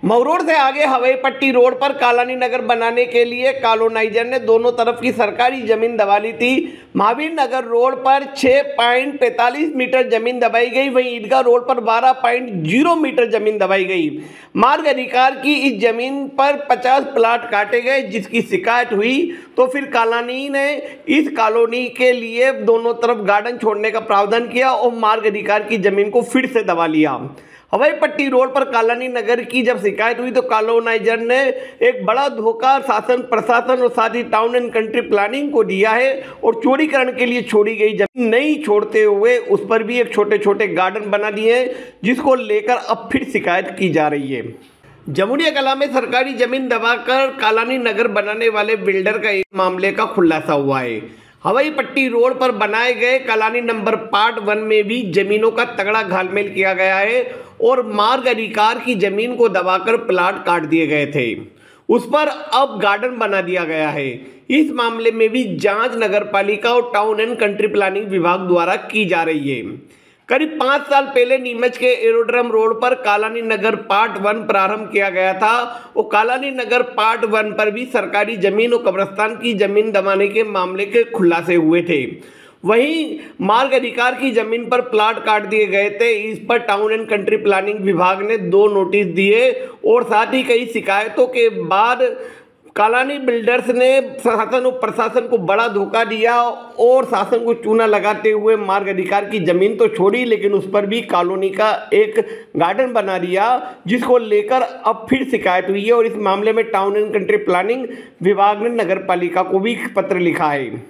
मवरोड से आगे हवाई पट्टी रोड पर कालानी नगर बनाने के लिए कॉलोनाइजर ने दोनों तरफ की सरकारी जमीन दबा ली थी। महावीर नगर रोड पर 6.45 मीटर जमीन दबाई गई, वहीं ईदगाह रोड पर 12.0 मीटर जमीन दबाई गई। मार्ग अधिकार की इस जमीन पर 50 प्लाट काटे गए, जिसकी शिकायत हुई तो फिर कालानी ने इस कॉलोनी के लिए दोनों तरफ गार्डन छोड़ने का प्रावधान किया और मार्ग अधिकार की जमीन को फिर से दबा लिया। हवाई पट्टी रोड पर कालानी नगर की जब शिकायत हुई तो कॉलोनाइजर ने एक बड़ा धोखा शासन, प्रशासन और साथ ही टाउन एंड कंट्री प्लानिंग को दिया है और चौड़ीकरण के लिए छोड़ी गई जमीन नहीं छोड़ते हुए उस पर भी एक छोटे छोटे गार्डन बना दिए हैं, जिसको लेकर अब फिर शिकायत की जा रही है। जमुनिया कला में सरकारी जमीन दबाकर कालानी नगर बनाने वाले बिल्डर का एक मामले का खुलासा हुआ है। हवाई पट्टी रोड पर बनाए गए कालानी नंबर पार्ट 1 में भी जमीनों का तगड़ा घालमेल किया गया है और मार्ग अधिकार की जमीन को दबाकर प्लाट काट दिए गए थे। उस पर अब गार्डन बना दिया गया है। इस मामले में भी जांच नगरपालिका और टाउन एंड कंट्री प्लानिंग विभाग द्वारा की जा रही है। करीब 5 साल पहले नीमच के एरोड्रम रोड पर कालानी नगर पार्ट 1 प्रारंभ किया गया था और कालानी नगर पार्ट 1 पर भी सरकारी जमीन और कब्रिस्तान की जमीन दबाने के मामले के खुलासे हुए थे। वहीं मार्ग अधिकार की जमीन पर प्लाट काट दिए गए थे। इस पर टाउन एंड कंट्री प्लानिंग विभाग ने 2 नोटिस दिए और साथ ही कई शिकायतों के बाद कालानी बिल्डर्स ने शासन और प्रशासन को बड़ा धोखा दिया और शासन को चूना लगाते हुए मार्ग अधिकार की जमीन तो छोड़ी, लेकिन उस पर भी कॉलोनी का एक गार्डन बना दिया, जिसको लेकर अब फिर शिकायत हुई है और इस मामले में टाउन एंड कंट्री प्लानिंग विभाग ने नगर पालिका को भी पत्र लिखा है।